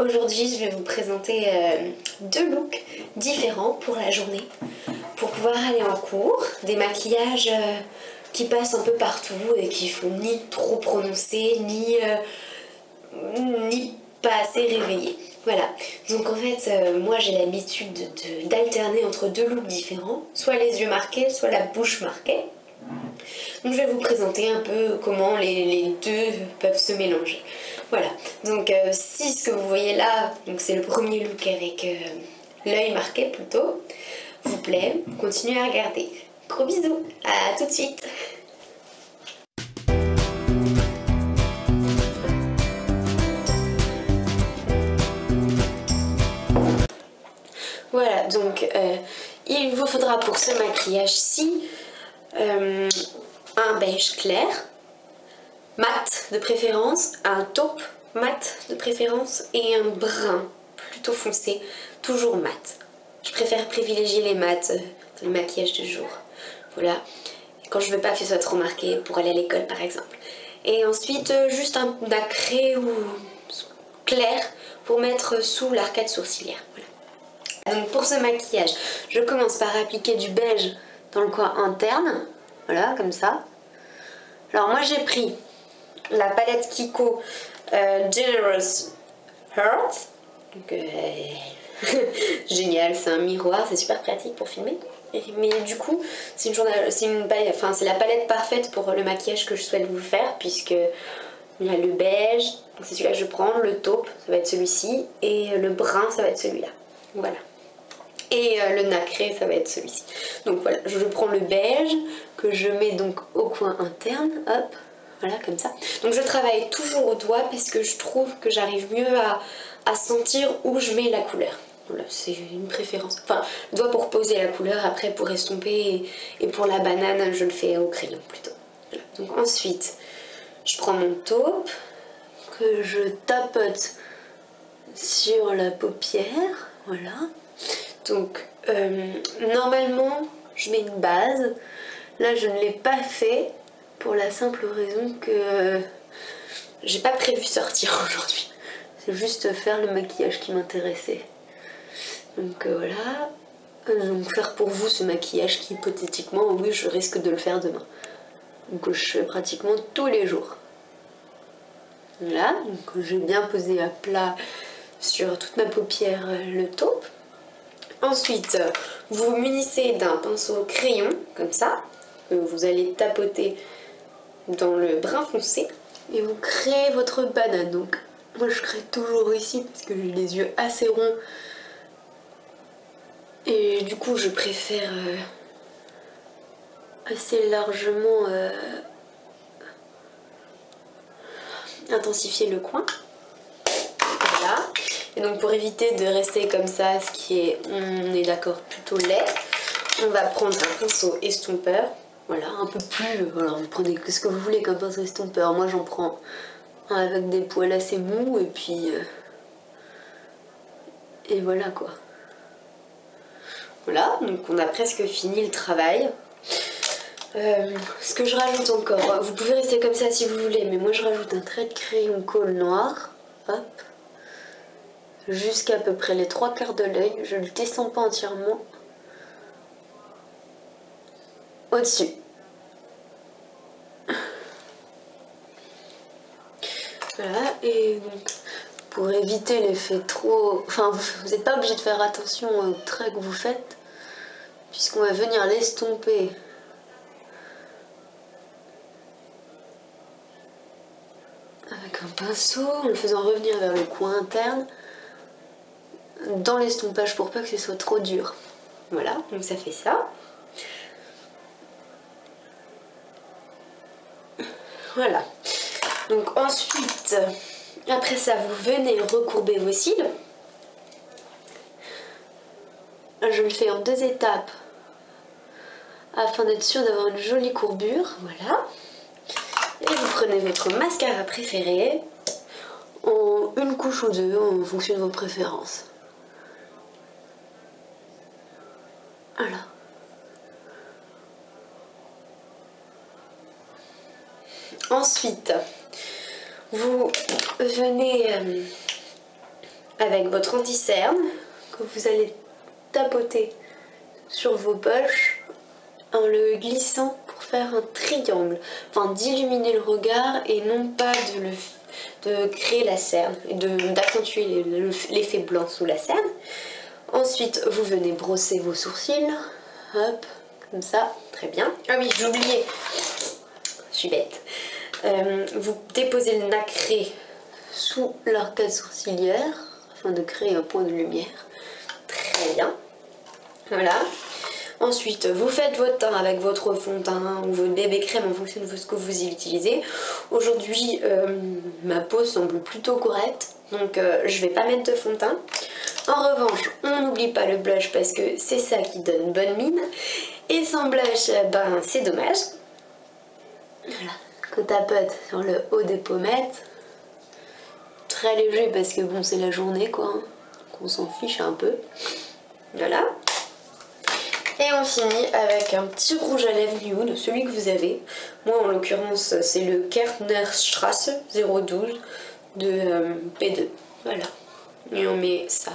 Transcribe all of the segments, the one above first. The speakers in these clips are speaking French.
Aujourd'hui je vais vous présenter deux looks différents pour la journée pour pouvoir aller en cours, des maquillages qui passent un peu partout et qui font ni trop prononcés ni pas assez réveillés. Voilà, donc en fait moi j'ai l'habitude d'alterner entre deux looks différents, soit les yeux marqués, soit la bouche marquée. Donc je vais vous présenter un peu comment les deux peuvent se mélanger. Voilà, donc si ce que vous voyez là, c'est le premier look avec l'œil marqué plutôt, vous plaît, continuez à regarder. Gros bisous, à tout de suite. Voilà, donc il vous faudra pour ce maquillage-ci un beige clair, mat de préférence, un taupe mat de préférence et un brun plutôt foncé, toujours mat. Je préfère privilégier les mats dans le maquillage du jour. Voilà, quand je veux pas que ce soit trop marqué pour aller à l'école par exemple. Et ensuite juste un nacré ou clair pour mettre sous l'arcade sourcilière. Voilà. Donc pour ce maquillage, je commence par appliquer du beige dans le coin interne. Voilà, comme ça. Alors moi j'ai pris la palette Kiko Generous Heart. Donc, génial, c'est un miroir, c'est super pratique pour filmer. Mais du coup, c'est la palette parfaite pour le maquillage que je souhaite vous faire, puisque il y a le beige, c'est celui-là que je prends, le taupe, ça va être celui-ci, et le brun, ça va être celui-là. Voilà. Et le nacré, ça va être celui-ci. Donc voilà, je prends le beige que je mets donc au coin interne, hop, voilà comme ça. Donc je travaille toujours au doigt parce que je trouve que j'arrive mieux à sentir où je mets la couleur. Voilà, c'est une préférence. Enfin, le doigt pour poser la couleur, après pour estomper et pour la banane, je le fais au crayon plutôt. Voilà. Donc ensuite, je prends mon taupe que je tapote sur la paupière, voilà. Donc normalement je mets une base, là je ne l'ai pas fait pour la simple raison que j'ai pas prévu sortir aujourd'hui, c'est juste faire le maquillage qui m'intéressait. Donc voilà, donc faire pour vous ce maquillage qui hypothétiquement, oui, je risque de le faire demain, donc je fais pratiquement tous les jours. Voilà, donc j'ai bien posé à plat sur toute ma paupière le taupe. Ensuite, vous vous munissez d'un pinceau crayon, comme ça, que vous allez tapoter dans le brun foncé, et vous créez votre banane. Donc, moi je crée toujours ici parce que j'ai les yeux assez ronds, et du coup je préfère assez largement intensifier le coin. Voilà. Et donc pour éviter de rester comme ça, ce qui est, on est d'accord, plutôt laid, on va prendre un pinceau estompeur, voilà, un peu plus, alors vous prenez ce que vous voulez comme pinceau estompeur, moi j'en prends un avec des poils assez mous et puis, et voilà quoi. Voilà, donc on a presque fini le travail. Ce que je rajoute encore, vous pouvez rester comme ça si vous voulez, mais moi je rajoute un trait de crayon colle noir, hop, jusqu'à peu près les 3/4 de l'œil, je ne le descends pas entièrement au-dessus. Voilà, et donc pour éviter l'effet trop... Enfin, vous n'êtes pas obligé de faire attention aux traits que vous faites, puisqu'on va venir l'estomper avec un pinceau, en le faisant revenir vers le coin interne, dans l'estompage pour pas que ce soit trop dur. Voilà, donc ça fait ça. Voilà. Donc ensuite, après ça, vous venez recourber vos cils. Je le fais en 2 étapes afin d'être sûr d'avoir une jolie courbure. Voilà. Et vous prenez votre mascara préféré en une couche ou deux en fonction de vos préférences. Voilà. Ensuite, vous venez avec votre anti-cerne que vous allez tapoter sur vos poches en le glissant pour faire un triangle, enfin d'illuminer le regard et non pas de créer la cerne et d'accentuer l'effet blanc sous la cerne. Ensuite vous venez brosser vos sourcils, hop, comme ça, très bien. Ah oui, j'ai oublié, je suis bête. Vous déposez le nacré sous l'arcade sourcilière afin de créer un point de lumière. Très bien. Voilà. Ensuite, vous faites votre teint avec votre fond de teint ou votre bébé crème en fonction de ce que vous y utilisez. Aujourd'hui, ma peau semble plutôt correcte, donc je vais pas mettre de fond de teint. En revanche, on n'oublie pas le blush parce que c'est ça qui donne bonne mine. Et sans blush, ben c'est dommage. Voilà, qu'on tapote sur le haut des pommettes. Très léger parce que bon, c'est la journée quoi, hein. On s'en fiche un peu. Voilà. Et on finit avec un petit rouge à lèvres nude, celui que vous avez. Moi en l'occurrence c'est le Kärtnerstrasse 012 de P2. Voilà. Et on met ça.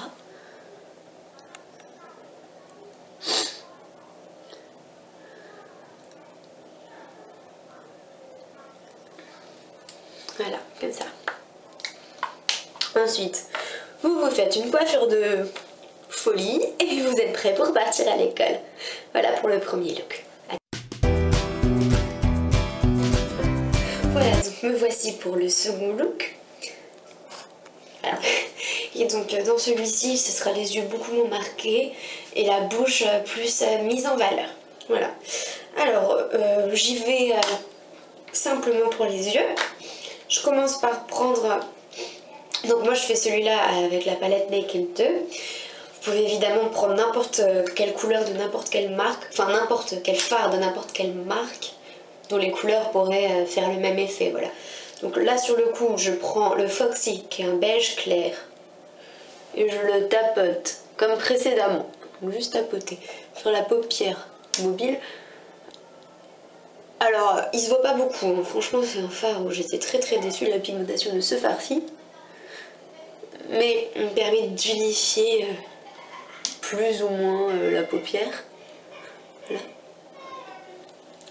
Voilà, comme ça. Ensuite, vous vous faites une coiffure de folie et vous êtes prêt pour partir à l'école. Voilà pour le premier look. Voilà, donc me voici pour le second look. Voilà. Et donc dans celui-ci, ce sera les yeux beaucoup moins marqués et la bouche plus mise en valeur. Voilà. Alors, j'y vais simplement pour les yeux. Je commence par prendre... Donc moi je fais celui-là avec la palette Naked 2. Vous pouvez évidemment prendre n'importe quelle couleur de n'importe quelle marque, enfin n'importe quel fard de n'importe quelle marque, dont les couleurs pourraient faire le même effet, voilà. Donc là sur le coup je prends le Foxy qui est un beige clair et je le tapote comme précédemment, donc juste tapoter sur la paupière mobile. Alors il se voit pas beaucoup, hein. Franchement c'est un fard où j'étais très déçue de la pigmentation de ce fard-ci. Mais on permet d'unifier plus ou moins la paupière. Voilà.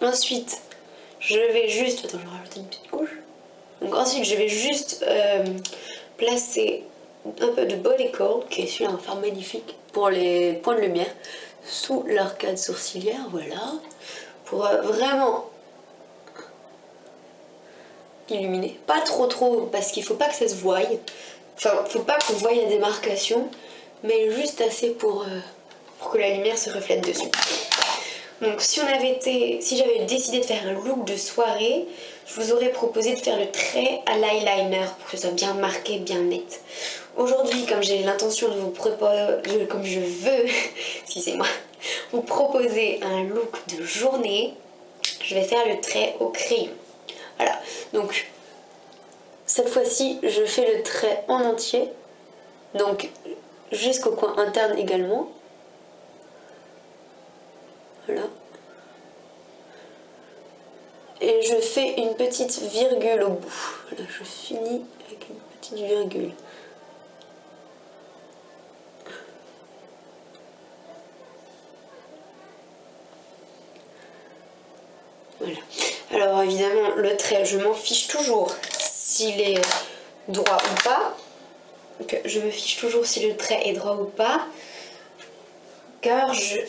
Ensuite, je vais juste... Attends, je vais rajouter une petite couche. Donc ensuite, je vais juste placer un peu de Body Cold, qui est celui-là un fard magnifique, pour les points de lumière, sous l'arcade sourcilière, voilà. Pour vraiment illuminer. Pas trop, parce qu'il faut pas que ça se voie. Enfin, faut pas qu'on voie la démarcation, mais juste assez pour que la lumière se reflète dessus. Donc si j'avais décidé de faire un look de soirée, je vous aurais proposé de faire le trait à l'eyeliner pour que ce soit bien marqué, bien net. Aujourd'hui, comme j'ai l'intention de vous proposer, comme je veux, excusez-moi, vous proposer un look de journée, je vais faire le trait au crayon. Voilà, donc cette fois-ci, je fais le trait en entier, donc jusqu'au coin interne également. Voilà. Et je fais une petite virgule au bout. Voilà, je finis avec une petite virgule. Voilà. Alors évidemment, le trait, je m'en fiche toujours s'il est droit ou pas. Donc, je me fiche toujours si le trait est droit ou pas. Car je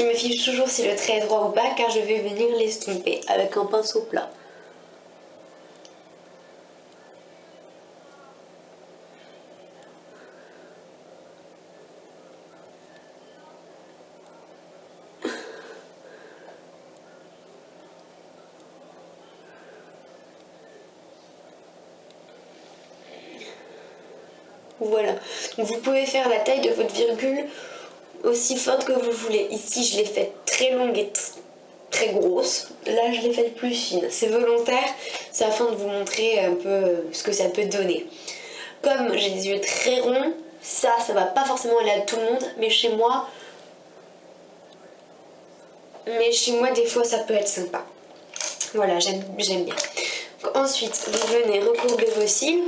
me fiche toujours si le trait est droit ou pas, car je vais venir l'estomper avec un pinceau plat. Voilà, donc vous pouvez faire la taille de votre virgule aussi forte que vous voulez. Ici je l'ai faite très longue et très grosse, là je l'ai faite plus fine. C'est volontaire, c'est afin de vous montrer un peu ce que ça peut donner. Comme j'ai des yeux très ronds, ça va pas forcément aller à tout le monde, mais chez moi des fois ça peut être sympa. Voilà, j'aime bien. Donc, ensuite vous venez recourber vos cils.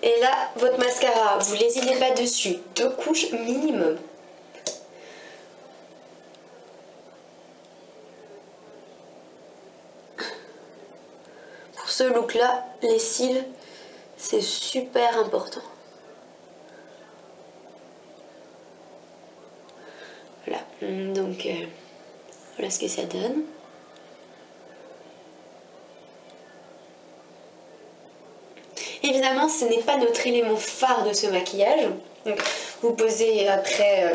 Et là, votre mascara, vous lésinez pas dessus. 2 couches minimum. Pour ce look-là, les cils, c'est super important. Voilà, donc voilà ce que ça donne. Évidemment, ce n'est pas notre élément phare de ce maquillage. Donc, vous posez après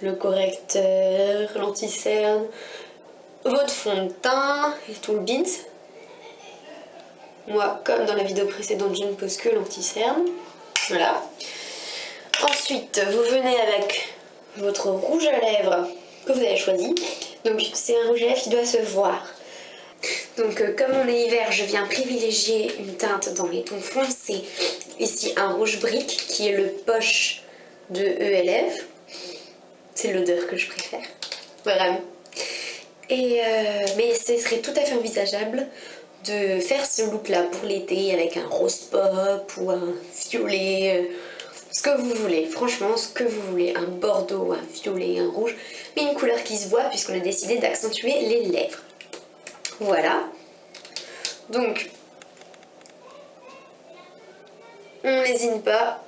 le correcteur, l'anti-cerne, votre fond de teint et tout le bins. Moi, comme dans la vidéo précédente, je ne pose que l'anti-cerne. Voilà. Ensuite, vous venez avec votre rouge à lèvres que vous avez choisi. Donc, c'est un rouge à lèvres qui doit se voir. Donc comme on est hiver, je viens privilégier une teinte dans les tons foncés. Ici un rouge brique qui est le poche de ELF. C'est l'odeur que je préfère, vraiment. Mais ce serait tout à fait envisageable de faire ce look là pour l'été avec un rose pop ou un violet, ce que vous voulez, franchement ce que vous voulez, un bordeaux, un violet, un rouge, mais une couleur qui se voit puisqu'on a décidé d'accentuer les lèvres. Voilà, donc on lésine pas.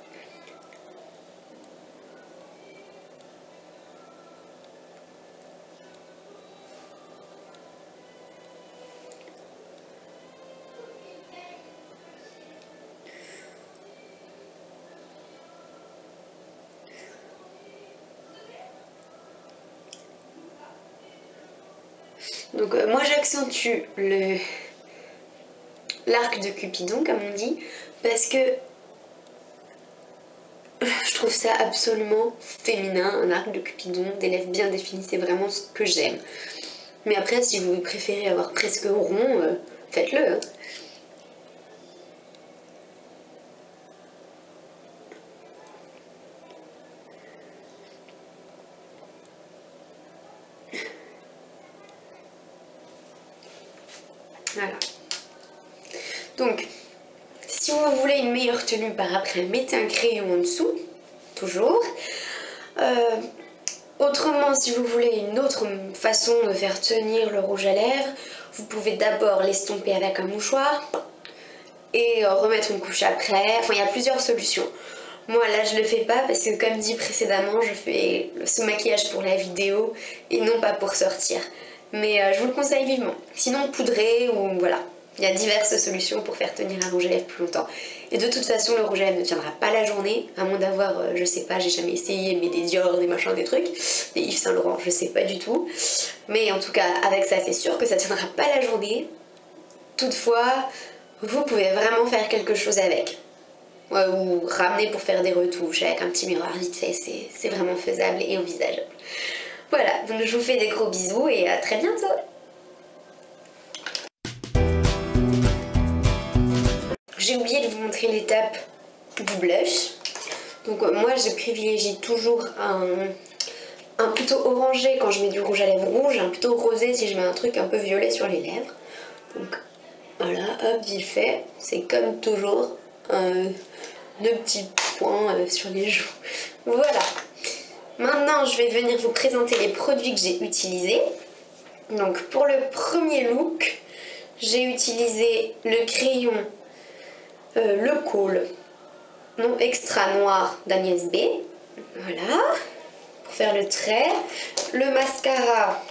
Donc moi j'accentue l'arc de Cupidon comme on dit parce que je trouve ça absolument féminin, un arc de Cupidon, des lèvres bien définies, c'est vraiment ce que j'aime. Mais après si vous préférez avoir presque rond, faites-le. Hein. Voilà. Donc, si vous voulez une meilleure tenue par après, mettez un crayon en dessous, toujours. Autrement, si vous voulez une autre façon de faire tenir le rouge à lèvres, vous pouvez d'abord l'estomper avec un mouchoir et remettre une couche après. Enfin, il y a plusieurs solutions. Moi, là, je le fais pas parce que, comme dit précédemment, je fais ce maquillage pour la vidéo et non pas pour sortir. Mais je vous le conseille vivement. Sinon, poudrer ou voilà. Il y a diverses solutions pour faire tenir un rouge à lèvres plus longtemps. Et de toute façon, le rouge à lèvres ne tiendra pas la journée, à moins d'avoir, je sais pas, j'ai jamais essayé, mais des Dior, des machins, des trucs, des Yves Saint Laurent, je sais pas du tout. Mais en tout cas, avec ça, c'est sûr que ça tiendra pas la journée. Toutefois, vous pouvez vraiment faire quelque chose avec. Ou ramener pour faire des retouches avec un petit miroir vite fait, c'est vraiment faisable et envisageable. Voilà, donc je vous fais des gros bisous et à très bientôt. J'ai oublié de vous montrer l'étape du blush. Donc moi je privilégie toujours un plutôt orangé quand je mets du rouge à lèvres rouge, un plutôt rosé si je mets un truc un peu violet sur les lèvres. Donc voilà, hop, vite fait, c'est comme toujours deux petits points sur les joues. Voilà. Maintenant je vais venir vous présenter les produits que j'ai utilisés. Donc pour le premier look, j'ai utilisé le crayon le Kohl non extra noir d'Agnès B. Voilà, pour faire le trait. Le mascara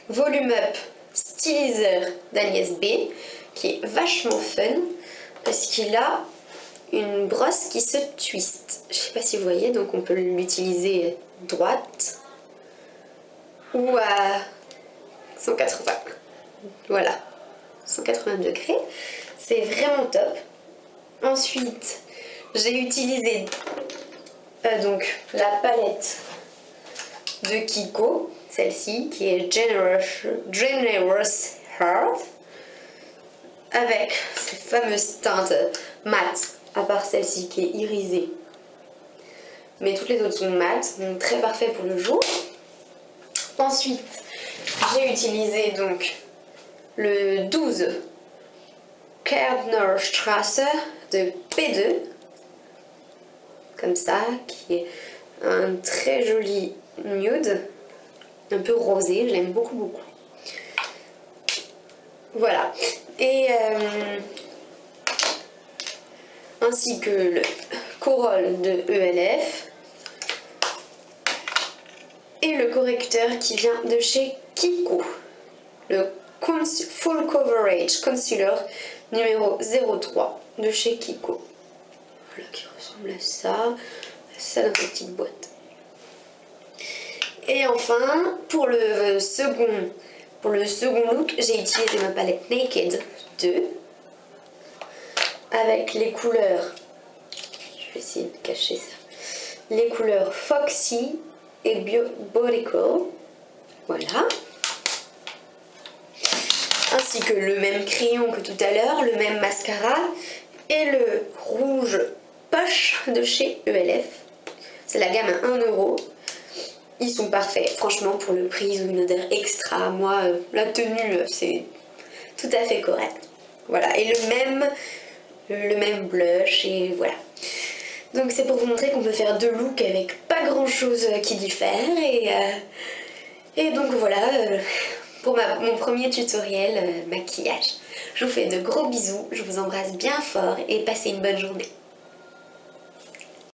Volume Up Stylizer d'Agnès B, qui est vachement fun, parce qu'il a une brosse qui se twist. Je sais pas si vous voyez, donc on peut l'utiliser droite ou à 180. Voilà, 180 degrés. C'est vraiment top. Ensuite, j'ai utilisé donc la palette de Kiko, celle-ci qui est Generous Heart, avec cette fameuse teinte mate, à part celle-ci qui est irisée. Mais toutes les autres sont mates, donc très parfait pour le jour. Ensuite, j'ai utilisé donc le 12 Kärntner Straße de P2, comme ça, qui est un très joli nude, un peu rosé, je l'aime beaucoup beaucoup. Voilà, et ainsi que le Corolle de ELF et le correcteur qui vient de chez Kiko, le Full Coverage Concealer numéro 03 de chez Kiko. Voilà, qui ressemble à ça dans une petite boîte. Et enfin, pour le second look, j'ai utilisé ma palette Naked 2 avec les couleurs, je vais essayer de cacher ça, les couleurs Foxy et Beautiful, voilà, ainsi que le même crayon que tout à l'heure, le même mascara et le rouge poche de chez ELF. C'est la gamme à 1 €. Ils sont parfaits, franchement, pour le prix, ils ont une odeur extra. Moi, la tenue, c'est tout à fait correct. Voilà, et le même blush, et voilà. Donc c'est pour vous montrer qu'on peut faire 2 looks avec pas grand chose qui diffère. Et donc voilà, pour mon premier tutoriel maquillage. Je vous fais de gros bisous, je vous embrasse bien fort et passez une bonne journée.